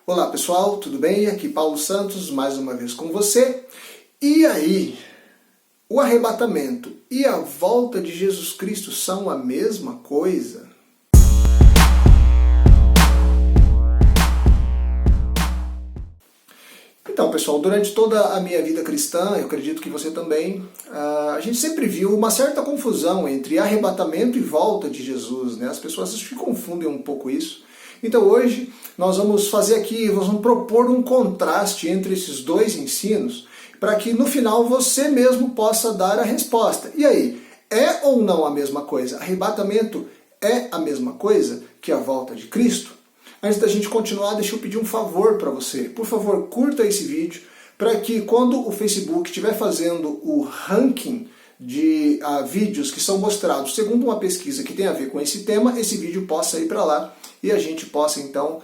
Olá pessoal, tudo bem? Aqui Paulo Santos, mais uma vez com você. E aí, o arrebatamento e a volta de Jesus Cristo são a mesma coisa? Então pessoal, durante toda a minha vida cristã, eu acredito que você também, a gente sempre viu uma certa confusão entre arrebatamento e volta de Jesus, né? As pessoas acho que confundem um pouco isso. Então hoje nós vamos fazer aqui, nós vamos propor um contraste entre esses dois ensinos, para que no final você mesmo possa dar a resposta. E aí, é ou não a mesma coisa? Arrebatamento é a mesma coisa que a volta de Cristo? Antes da gente continuar, deixa eu pedir um favor para você. Por favor, curta esse vídeo, para que quando o Facebook estiver fazendo o ranking de vídeos que são mostrados segundo uma pesquisa que tem a ver com esse tema, esse vídeo possa ir para lá e a gente possa então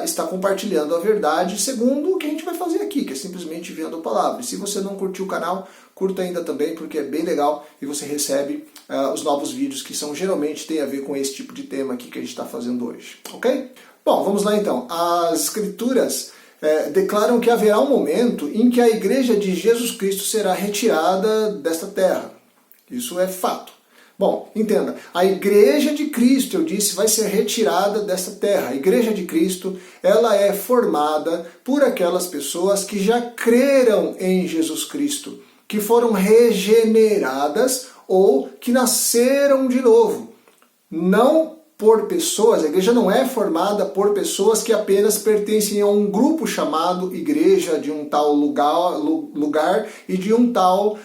estar compartilhando a verdade segundo o que a gente vai fazer aqui, que é simplesmente vendo a palavra. E se você não curtiu o canal, curta ainda também, porque é bem legal e você recebe os novos vídeos que geralmente tem a ver com esse tipo de tema aqui que a gente está fazendo hoje, ok? Bom, vamos lá então. As Escrituras declaram que haverá um momento em que a Igreja de Jesus Cristo será retirada desta terra. Isso é fato. Bom, entenda, a Igreja de Cristo, eu disse, vai ser retirada desta terra. A Igreja de Cristo, ela é formada por aquelas pessoas que já creram em Jesus Cristo, que foram regeneradas ou que nasceram de novo. Não por pessoas, a igreja não é formada por pessoas que apenas pertencem a um grupo chamado igreja, de um tal lugar e de um tal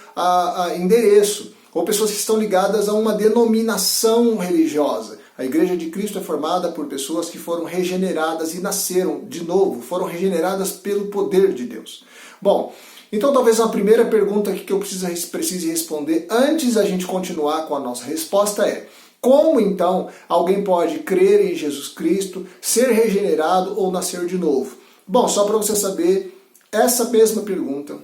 endereço, ou pessoas que estão ligadas a uma denominação religiosa. A Igreja de Cristo é formada por pessoas que foram regeneradas e nasceram de novo, foram regeneradas pelo poder de Deus. Bom, então talvez uma primeira pergunta que eu precise responder antes da gente continuar com a nossa resposta é: como então alguém pode crer em Jesus Cristo, ser regenerado ou nascer de novo? Bom, só para você saber, essa mesma pergunta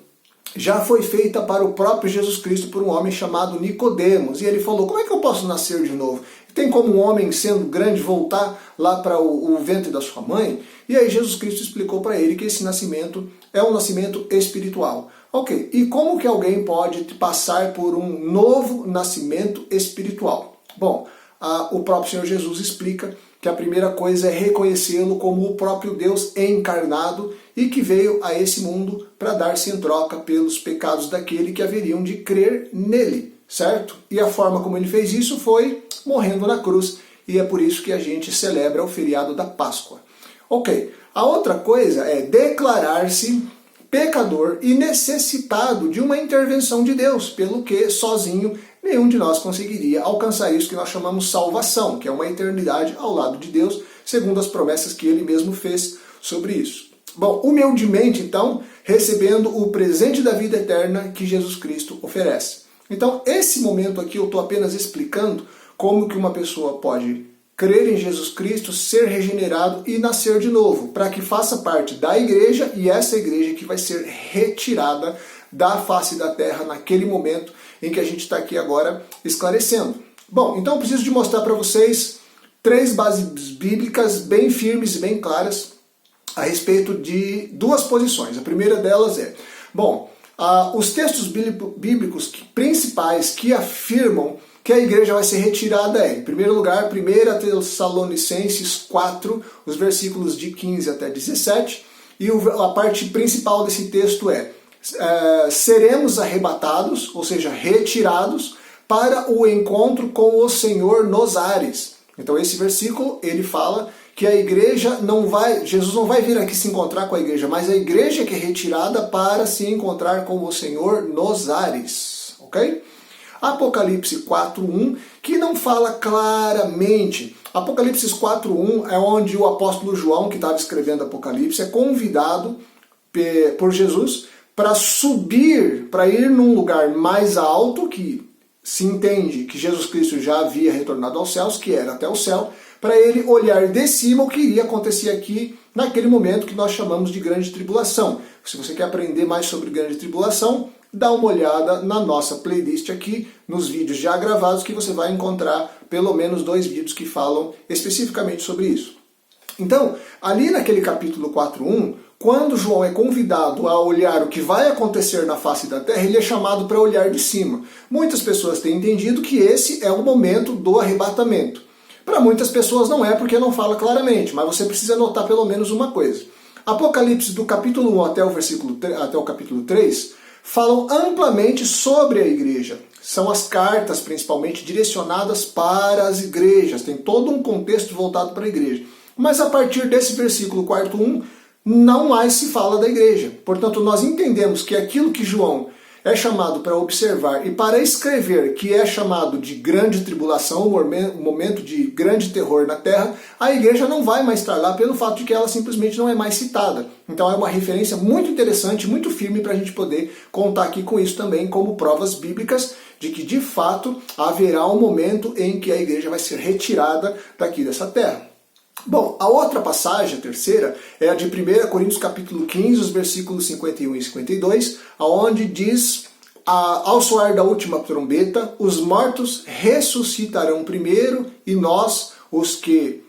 já foi feita para o próprio Jesus Cristo por um homem chamado Nicodemos. E ele falou: como é que eu posso nascer de novo? Tem como um homem sendo grande voltar lá para o ventre da sua mãe? E aí Jesus Cristo explicou para ele que esse nascimento é um nascimento espiritual. Ok, e como que alguém pode passar por um novo nascimento espiritual? Bom, o próprio Senhor Jesus explica que a primeira coisa é reconhecê-lo como o próprio Deus encarnado e que veio a esse mundo para dar-se em troca pelos pecados daquele que haveriam de crer nele, certo? E a forma como ele fez isso foi morrendo na cruz, e é por isso que a gente celebra o feriado da Páscoa. Ok, a outra coisa é declarar-se pecador e necessitado de uma intervenção de Deus, pelo que sozinho nenhum de nós conseguiria alcançar isso que nós chamamos salvação, que é uma eternidade ao lado de Deus, segundo as promessas que ele mesmo fez sobre isso. Bom, humildemente então, recebendo o presente da vida eterna que Jesus Cristo oferece. Então, esse momento aqui eu estou apenas explicando como que uma pessoa pode crer em Jesus Cristo, ser regenerado e nascer de novo, para que faça parte da igreja, e essa igreja que vai ser retirada da face da terra naquele momento em que a gente está aqui agora esclarecendo. Bom, então eu preciso de mostrar para vocês 3 bases bíblicas bem firmes e bem claras a respeito de 2 posições. A primeira delas é, bom, os textos bíblicos principais que afirmam que a igreja vai ser retirada em primeiro lugar, 1 Tessalonicenses 4, os versículos de 15 até 17, e a parte principal desse texto é: seremos arrebatados, ou seja, retirados, para o encontro com o Senhor nos ares. Então esse versículo, ele fala que a igreja Jesus não vai vir aqui se encontrar com a igreja, mas a igreja que é retirada para se encontrar com o Senhor nos ares, ok? Apocalipse 4.1, que não fala claramente. Apocalipse 4.1 é onde o apóstolo João, que estava escrevendo Apocalipse, é convidado por Jesus para subir, para ir num lugar mais alto, que se entende que Jesus Cristo já havia retornado aos céus, que era até o céu, para ele olhar de cima o que iria acontecer aqui naquele momento que nós chamamos de grande tribulação. Se você quer aprender mais sobre grande tribulação, dá uma olhada na nossa playlist aqui, nos vídeos já gravados, que você vai encontrar pelo menos 2 vídeos que falam especificamente sobre isso. Então, ali naquele capítulo 4:1, quando João é convidado a olhar o que vai acontecer na face da terra, ele é chamado para olhar de cima. Muitas pessoas têm entendido que esse é o momento do arrebatamento. Para muitas pessoas não é, porque não fala claramente, mas você precisa notar pelo menos uma coisa. Apocalipse do capítulo 1 até o capítulo 3 falam amplamente sobre a igreja. São as cartas, principalmente, direcionadas para as igrejas. Tem todo um contexto voltado para a igreja. Mas a partir desse versículo 4:1, não mais se fala da igreja. Portanto, nós entendemos que aquilo que João é chamado para observar e para escrever, que é chamado de grande tribulação, um momento de grande terror na terra, a igreja não vai mais estar lá pelo fato de que ela simplesmente não é mais citada. Então é uma referência muito interessante, muito firme para a gente poder contar aqui com isso também como provas bíblicas de que de fato haverá um momento em que a igreja vai ser retirada daqui dessa terra. Bom, a outra passagem, a terceira, é a de 1 Coríntios capítulo 15, os versículos 51 e 52, onde diz: ao soar da última trombeta, os mortos ressuscitarão primeiro, e nós, os que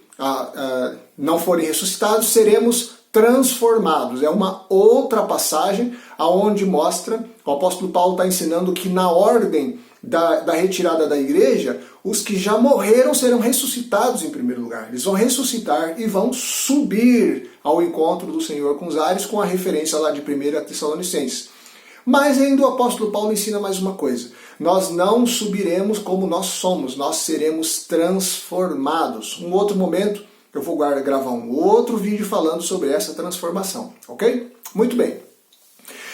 não forem ressuscitados, seremos transformados. É uma outra passagem onde mostra, o apóstolo Paulo está ensinando que na ordem da retirada da igreja, os que já morreram serão ressuscitados em primeiro lugar. Eles vão ressuscitar e vão subir ao encontro do Senhor com os ares, com a referência lá de 1 Tessalonicenses. Mas ainda o apóstolo Paulo ensina mais uma coisa. Nós não subiremos como nós somos, nós seremos transformados. Um outro momento, eu vou gravar um outro vídeo falando sobre essa transformação, ok? Muito bem.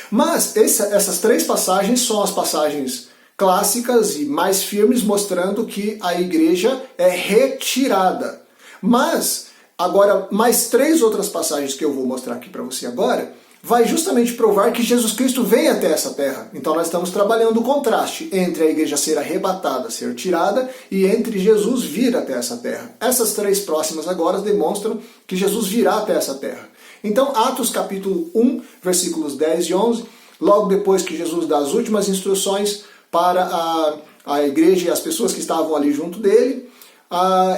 Mas essas três passagens são as passagens clássicas e mais firmes, mostrando que a igreja é retirada. Mas, agora, mais três outras passagens que eu vou mostrar aqui para você agora, vai justamente provar que Jesus Cristo vem até essa terra. Então nós estamos trabalhando o contraste entre a igreja ser arrebatada, ser tirada, e entre Jesus vir até essa terra. Essas três próximas agora demonstram que Jesus virá até essa terra. Então, Atos capítulo 1, versículos 10 e 11, logo depois que Jesus dá as últimas instruções para a igreja e as pessoas que estavam ali junto dele,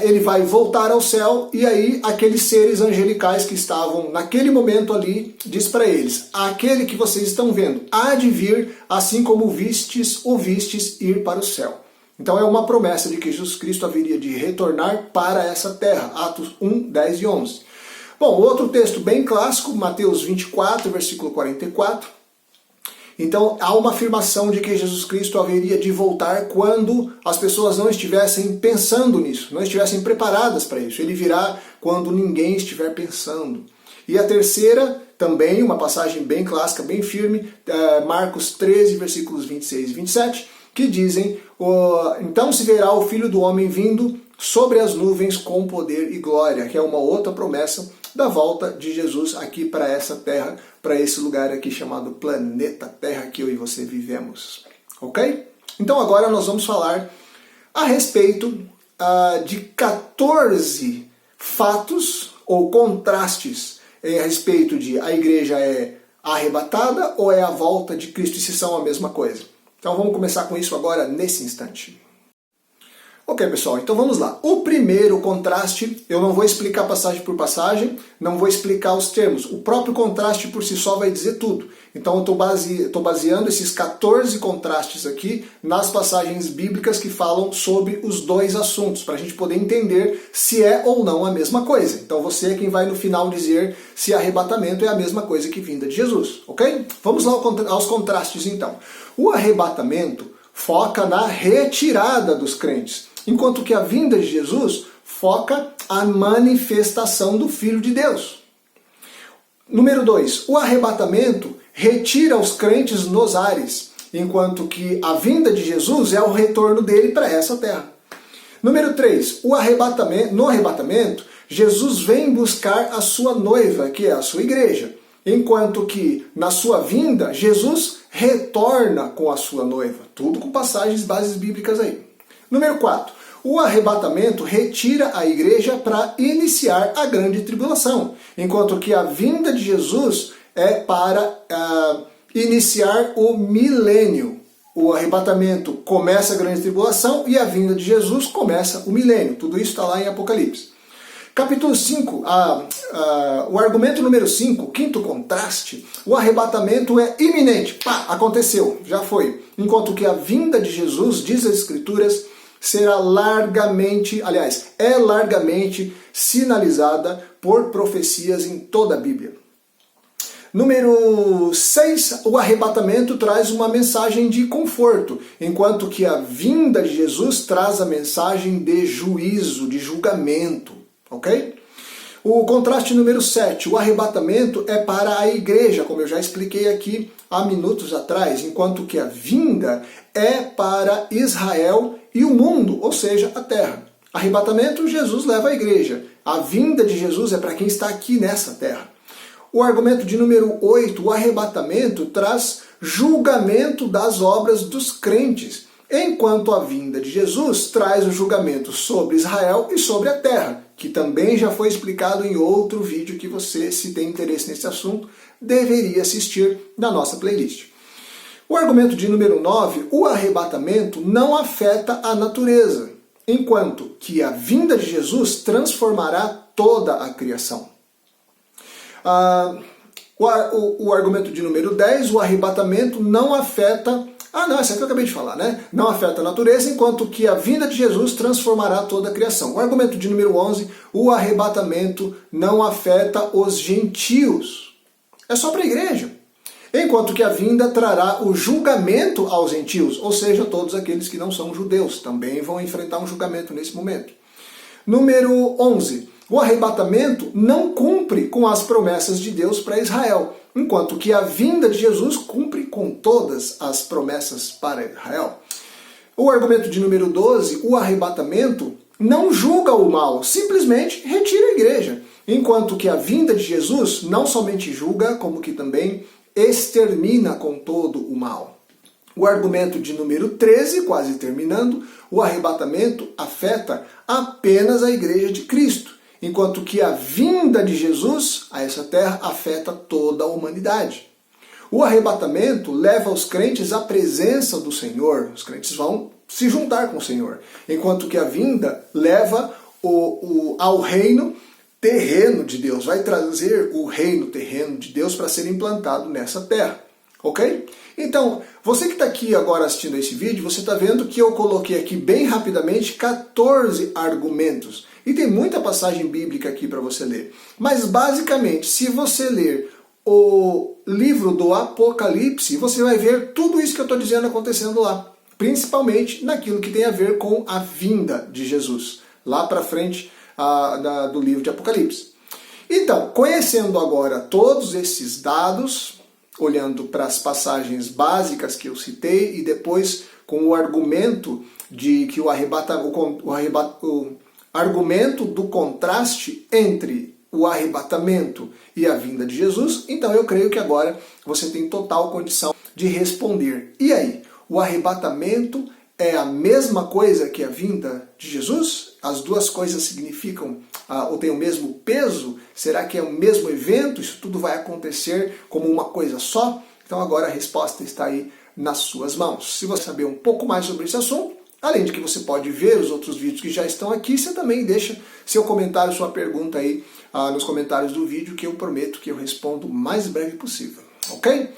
ele vai voltar ao céu, e aí aqueles seres angelicais que estavam naquele momento ali, diz para eles: aquele que vocês estão vendo há de vir, assim como o vistes ir para o céu. Então é uma promessa de que Jesus Cristo haveria de retornar para essa terra. Atos 1, 10 e 11. Bom, outro texto bem clássico, Mateus 24, versículo 44. Então há uma afirmação de que Jesus Cristo haveria de voltar quando as pessoas não estivessem pensando nisso, não estivessem preparadas para isso. Ele virá quando ninguém estiver pensando. E a terceira, também uma passagem bem clássica, bem firme, Marcos 13, versículos 26 e 27, que dizem: então se verá o Filho do Homem vindo sobre as nuvens com poder e glória, que é uma outra promessa da volta de Jesus aqui para essa terra, para esse lugar aqui chamado planeta Terra, que eu e você vivemos. Ok? Então agora nós vamos falar a respeito de 14 fatos ou contrastes a respeito de a igreja é arrebatada ou é a volta de Cristo, e se são a mesma coisa. Então vamos começar com isso agora, nesse instante. Ok, pessoal, então vamos lá. O primeiro contraste, eu não vou explicar passagem por passagem, não vou explicar os termos. O próprio contraste por si só vai dizer tudo. Então eu estou baseando esses 14 contrastes aqui nas passagens bíblicas que falam sobre os dois assuntos, para a gente poder entender se é ou não a mesma coisa. Então você é quem vai no final dizer se arrebatamento é a mesma coisa que vinda de Jesus, ok? Vamos lá aos contrastes então. O arrebatamento foca na retirada dos crentes, enquanto que a vinda de Jesus foca a manifestação do Filho de Deus. Número 2, o arrebatamento retira os crentes nos ares, enquanto que a vinda de Jesus é o retorno dele para essa terra. Número 3, no arrebatamento, Jesus vem buscar a sua noiva, que é a sua igreja, enquanto que na sua vinda, Jesus retorna com a sua noiva. Tudo com passagens, bases bíblicas aí. Número 4. O arrebatamento retira a igreja para iniciar a grande tribulação, enquanto que a vinda de Jesus é para iniciar o milênio. O arrebatamento começa a grande tribulação e a vinda de Jesus começa o milênio. Tudo isso está lá em Apocalipse. Capítulo 5, o argumento número 5, quinto contraste, o arrebatamento é iminente. Pá, aconteceu, já foi. Enquanto que a vinda de Jesus, diz as Escrituras, será largamente sinalizada por profecias em toda a Bíblia. Número 6, o arrebatamento traz uma mensagem de conforto, enquanto que a vinda de Jesus traz a mensagem de juízo, de julgamento, ok? O contraste número 7, o arrebatamento é para a igreja, como eu já expliquei aqui há minutos atrás, enquanto que a vinda é para Israel e o mundo, ou seja, a terra. Arrebatamento, Jesus leva a igreja. A vinda de Jesus é para quem está aqui nessa terra. O argumento de número 8, o arrebatamento traz julgamento das obras dos crentes, enquanto a vinda de Jesus traz o julgamento sobre Israel e sobre a terra, que também já foi explicado em outro vídeo que você, se tem interesse nesse assunto, deveria assistir na nossa playlist. O argumento de número 9, o arrebatamento não afeta a natureza, enquanto que a vinda de Jesus transformará toda a criação. O argumento de número 10, o arrebatamento não afeta... essa aqui eu acabei de falar, né? Não afeta a natureza, enquanto que a vinda de Jesus transformará toda a criação. O argumento de número 11, o arrebatamento não afeta os gentios. É só para a igreja. Enquanto que a vinda trará o julgamento aos gentios, ou seja, todos aqueles que não são judeus também vão enfrentar um julgamento nesse momento. Número 11. O arrebatamento não cumpre com as promessas de Deus para Israel, enquanto que a vinda de Jesus cumpre com todas as promessas para Israel. O argumento de número 12, o arrebatamento não julga o mal, simplesmente retira a igreja, enquanto que a vinda de Jesus não somente julga, como que também extermina com todo o mal. O argumento de número 13, quase terminando, o arrebatamento afeta apenas a igreja de Cristo, enquanto que a vinda de Jesus a essa terra afeta toda a humanidade. O arrebatamento leva os crentes à presença do Senhor, os crentes vão se juntar com o Senhor, enquanto que a vinda leva ao reino terreno de Deus, vai trazer o reino terreno de Deus para ser implantado nessa terra, ok? Então, você que está aqui agora assistindo esse vídeo, você está vendo que eu coloquei aqui bem rapidamente 14 argumentos. E tem muita passagem bíblica aqui para você ler. Mas basicamente, se você ler o livro do Apocalipse, você vai ver tudo isso que eu estou dizendo acontecendo lá. Principalmente naquilo que tem a ver com a vinda de Jesus. Lá para frente do livro de Apocalipse. Então, conhecendo agora todos esses dados, olhando para as passagens básicas que eu citei e depois com o argumento de que o argumento do contraste entre o arrebatamento e a vinda de Jesus, então eu creio que agora você tem total condição de responder. E aí, o arrebatamento é a mesma coisa que a vinda de Jesus? As duas coisas significam ou têm o mesmo peso? Será que é o mesmo evento? Isso tudo vai acontecer como uma coisa só? Então agora a resposta está aí nas suas mãos. Se você saber um pouco mais sobre esse assunto, além de que você pode ver os outros vídeos que já estão aqui, você também deixa seu comentário, sua pergunta aí nos comentários do vídeo, que eu prometo que eu respondo o mais breve possível. Ok?